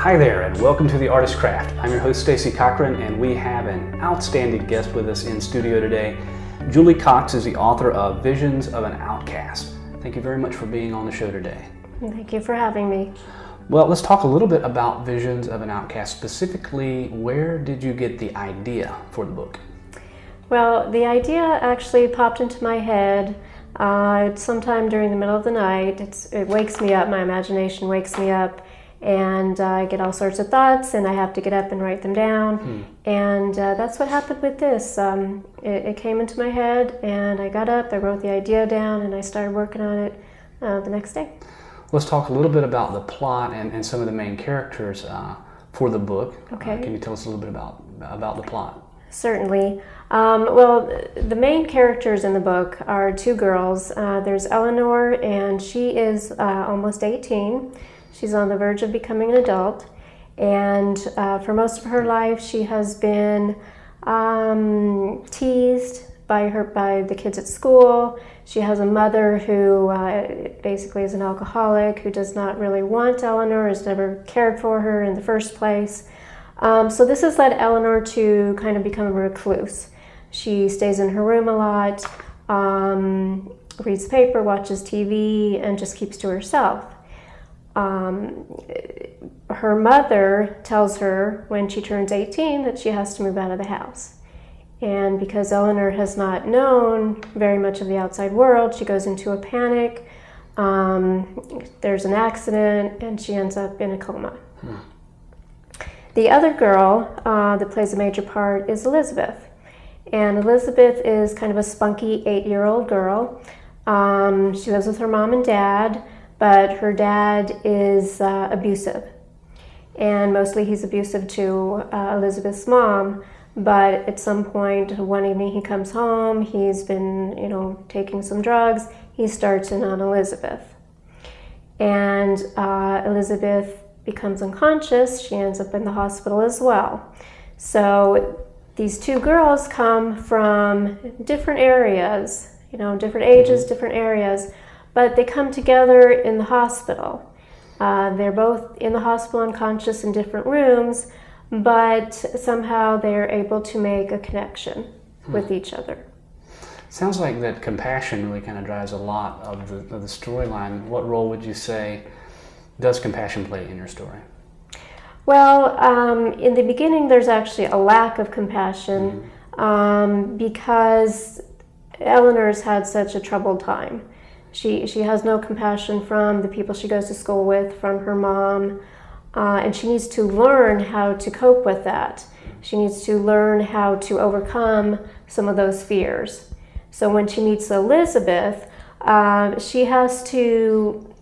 Hi there, and welcome to The Artist's Craft. I'm your host, Stacey Cochran, and we have an outstanding guest with us in studio today. Julie Cox is the author of Visions of an Outcast. Thank you very much for being on the show today. Thank you for having me. Well, let's talk a little bit about Visions of an Outcast. Specifically, where did you get the idea for the book? Well, the idea actually popped into my head sometime during the middle of the night. It wakes me up, my imagination wakes me up, and I get all sorts of thoughts, and I have to get up and write them down. And that's what happened with this. It came into my head, and I got up, I wrote the idea down, and I started working on it the next day. Let's talk a little bit about the plot and some of the main characters for the book. Okay. Can you tell us a little bit about the plot? Certainly. Well, the main characters in the book are two girls. There's Eleanor, and she is almost 18. She's on the verge of becoming an adult, and for most of her life she has been teased by the kids at school. She has a mother who basically is an alcoholic, who does not really want Eleanor, has never cared for her in the first place. So this has led Eleanor to kind of become a recluse. She stays in her room a lot, reads the paper, watches TV, and just keeps to herself. Her mother tells her when she turns 18 that she has to move out of the house. And because Eleanor has not known very much of the outside world, she goes into a panic. There's an accident, and she ends up in a coma. The other girl that plays a major part is Elizabeth. And Elizabeth is kind of a spunky 8-year-old girl. She lives with her mom and dad, but her dad is abusive. And mostly he's abusive to Elizabeth's mom. But at some point, one evening he comes home, he's been, taking some drugs, he starts in on Elizabeth. And Elizabeth becomes unconscious, she ends up in the hospital as well. So these two girls come from different areas, different ages, different areas, but they come together in the hospital. They're both in the hospital unconscious in different rooms, but somehow they're able to make a connection with each other. Sounds like that compassion really kind of drives a lot of the storyline. What role would you say does compassion play in your story? Well, in the beginning there's actually a lack of compassion because Eleanor's had such a troubled time. She has no compassion from the people she goes to school with, from her mom, and she needs to learn how to cope with that. She needs to learn how to overcome some of those fears. So when she meets Elizabeth, she has to,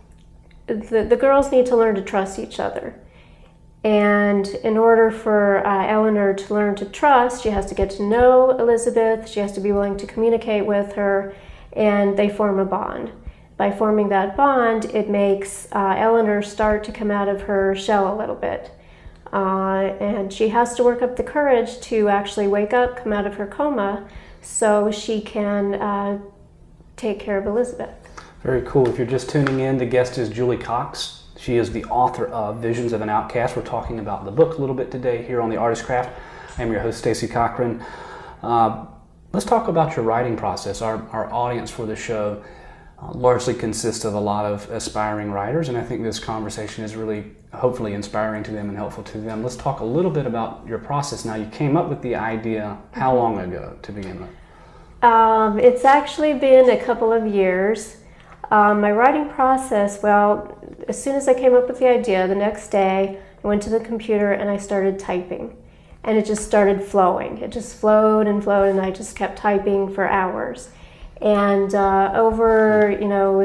the girls need to learn to trust each other. And in order for Eleanor to learn to trust, she has to get to know Elizabeth, she has to be willing to communicate with her, and they form a bond. By forming that bond, it makes Eleanor start to come out of her shell a little bit. And she has to work up the courage to actually wake up, come out of her coma, so she can take care of Elizabeth. Very cool. If you're just tuning in, the guest is Julie Cox. She is the author of Visions of an Outcast. We're talking about the book a little bit today here on The Artist's Craft. I am your host, Stacey Cochran. Let's talk about your writing process. Our audience for the show largely consists of a lot of aspiring writers, and I think this conversation is really hopefully inspiring to them and helpful to them. Let's talk a little bit about your process. Now, you came up with the idea how long ago to begin with? It's actually been a couple of years. My writing process, well, as soon as I came up with the idea, the next day I went to the computer and I started typing. And it just started flowing. It just flowed and flowed, and I just kept typing for hours. And over,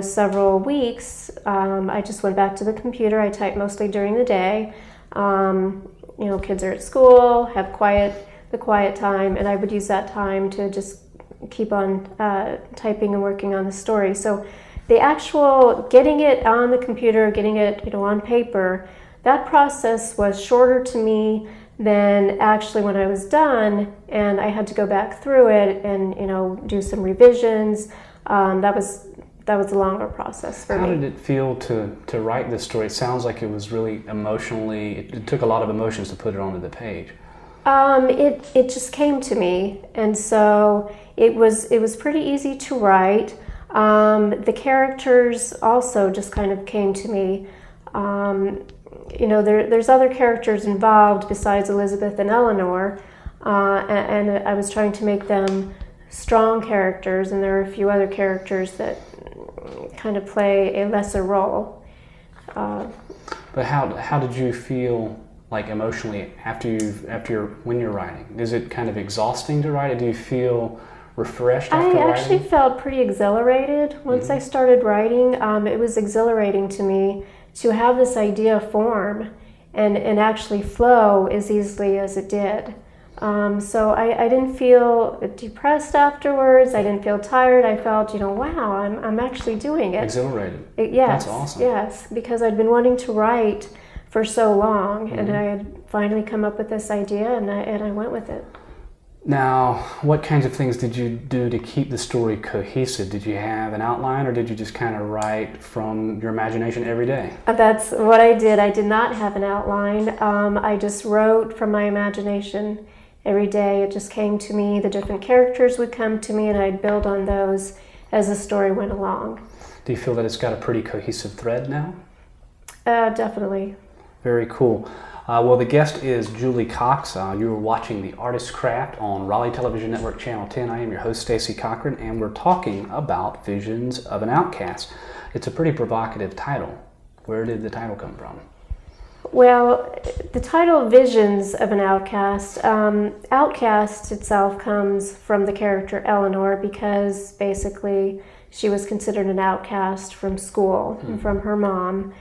several weeks, I just went back to the computer. I typed mostly during the day. Kids are at school, have the quiet time, and I would use that time to just keep on typing and working on the story. So the actual getting it on the computer, getting it, on paper, that process was shorter to me than actually when I was done, and I had to go back through it and do some revisions. That was that was a longer process for me. How did it feel to write this story? It sounds like it was really emotionally, it took a lot of emotions to put it onto the page. It just came to me, and so it was pretty easy to write. The characters also just kind of came to me. There's other characters involved besides Elizabeth and Eleanor, and I was trying to make them strong characters, and there are a few other characters that kind of play a lesser role. But how did you feel, like, emotionally when you're writing? Is it kind of exhausting to write it? Do you feel refreshed after writing? I actually felt pretty exhilarated once I started writing. It was exhilarating to me to have this idea form and actually flow as easily as it did. So I didn't feel depressed afterwards. I didn't feel tired. I felt, wow, I'm actually doing it. Exhilarated. Yes. That's awesome. Yes, because I'd been wanting to write for so long, and I had finally come up with this idea, and I went with it. Now, what kinds of things did you do to keep the story cohesive? Did you have an outline, or did you just kind of write from your imagination every day? That's what I did. I did not have an outline. I just wrote from my imagination every day. It just came to me. The different characters would come to me, and I'd build on those as the story went along. Do you feel that it's got a pretty cohesive thread now? Definitely. Very cool. Well, the guest is Julie Cox. You are watching The Artist's Craft on Raleigh Television Network Channel 10. I am your host, Stacey Cochran, and we're talking about Visions of an Outcast. It's a pretty provocative title. Where did the title come from? Well, the title Visions of an Outcast, Outcast itself comes from the character Eleanor, because basically she was considered an outcast from school and from her mom.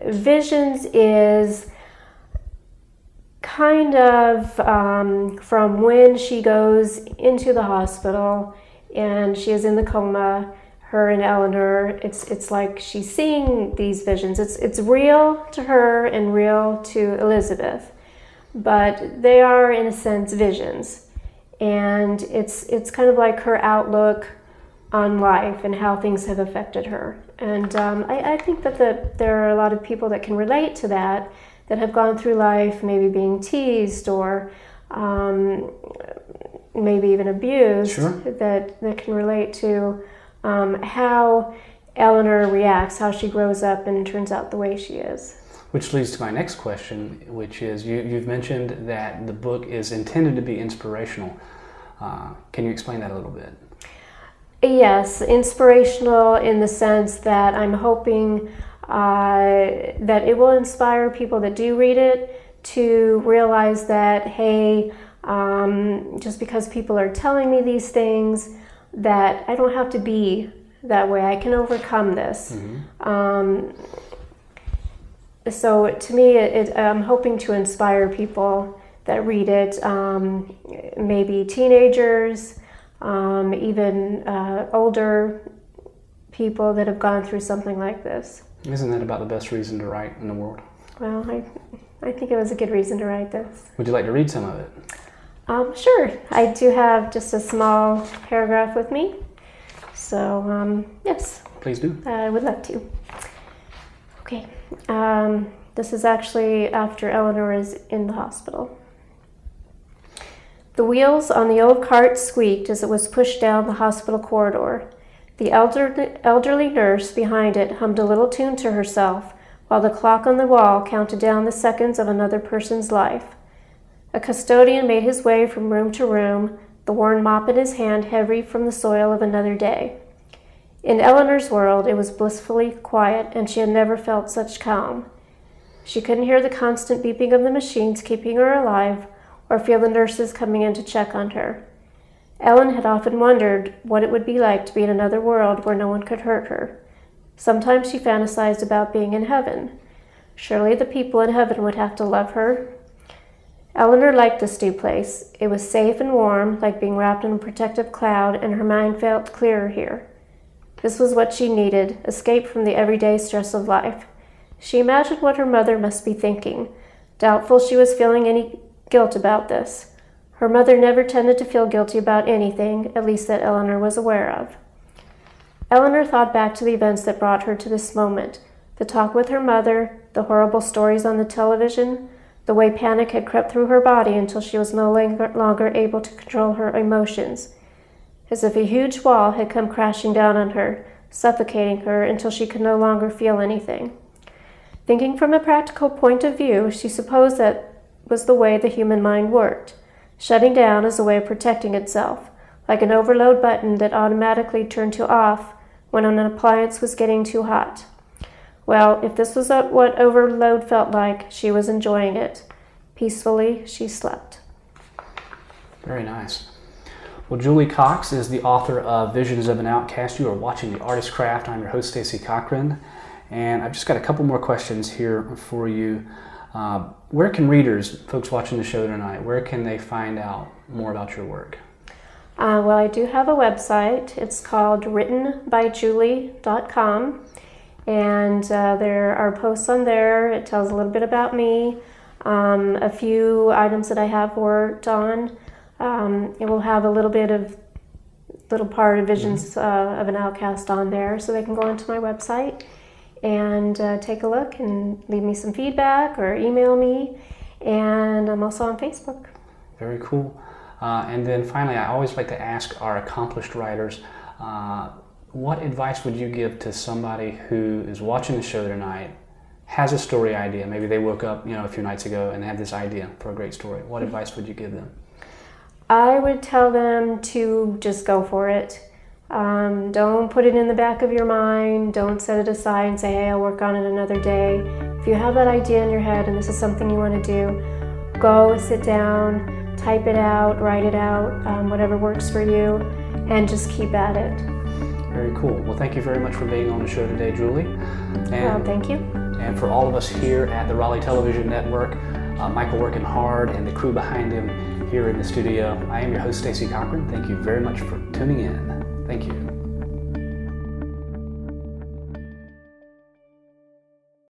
Visions is kind of from when she goes into the hospital and she is in the coma, her and Eleanor, it's like she's seeing these visions. It's real to her and real to Elizabeth, but they are in a sense visions, and it's kind of like her outlook on life and how things have affected her. And I think that there are a lot of people that can relate to that have gone through life maybe being teased or maybe even abused. Sure. that can relate to how Eleanor reacts, how she grows up and turns out the way she is. Which leads to my next question, which is you've mentioned that the book is intended to be inspirational. Can you explain that a little bit? Yes, inspirational in the sense that I'm hoping that it will inspire people that do read it to realize that, hey, just because people are telling me these things, that I don't have to be that way. I can overcome this. So to me, I'm hoping to inspire people that read it, maybe teenagers, even older people that have gone through something like this. Isn't that about the best reason to write in the world? Well, I think it was a good reason to write this. Would you like to read some of it? Sure. I do have just a small paragraph with me. So, yes. Please do. I would love to. Okay. This is actually after Eleanor is in the hospital. The wheels on the old cart squeaked as it was pushed down the hospital corridor. The elderly nurse behind it hummed a little tune to herself, while the clock on the wall counted down the seconds of another person's life. A custodian made his way from room to room, the worn mop in his hand heavy from the soil of another day. In Eleanor's world, it was blissfully quiet, and she had never felt such calm. She couldn't hear the constant beeping of the machines keeping her alive, or feel the nurses coming in to check on her. Ellen had often wondered what it would be like to be in another world where no one could hurt her. Sometimes she fantasized about being in heaven. Surely the people in heaven would have to love her. Eleanor liked this new place. It was safe and warm, like being wrapped in a protective cloud, and her mind felt clearer here. This was what she needed, escape from the everyday stress of life. She imagined what her mother must be thinking, doubtful she was feeling any guilt about this. Her mother never tended to feel guilty about anything, at least that Eleanor was aware of. Eleanor thought back to the events that brought her to this moment. The talk with her mother, the horrible stories on the television, the way panic had crept through her body until she was no longer able to control her emotions. As if a huge wall had come crashing down on her, suffocating her until she could no longer feel anything. Thinking from a practical point of view, she supposed that was the way the human mind worked. Shutting down is a way of protecting itself, like an overload button that automatically turned to off when an appliance was getting too hot. Well, if this was what overload felt like, she was enjoying it. Peacefully, she slept. Very nice. Well, Julie Cox is the author of Visions of an Outcast. You are watching The Artist Craft. I'm your host, Stacey Cochran. And I've just got a couple more questions here for you. Where can readers, folks watching the show tonight, where can they find out more about your work? Well, I do have a website. It's called writtenbyjulie.com. And there are posts on there. It tells a little bit about me, a few items that I have worked on. It will have a little part of Visions of an Outcast on there, so they can go onto my website and take a look and leave me some feedback or email me. And I'm also on Facebook. Very cool. And then finally, I always like to ask our accomplished writers, what advice would you give to somebody who is watching the show tonight, has a story idea? Maybe they woke up, a few nights ago and had this idea for a great story. What advice would you give them? I would tell them to just go for it. Don't put it in the back of your mind. Don't set it aside and say, hey, I'll work on it another day. If you have that idea in your head and this is something you want to do, go sit down, type it out, write it out, whatever works for you, and just keep at it. Very cool. Well, thank you very much for being on the show today, Julie. And, thank you. And for all of us here at the Raleigh Television Network, Michael working hard and the crew behind him here in the studio, I am your host, Stacey Cochran. Thank you very much for tuning in. Thank you.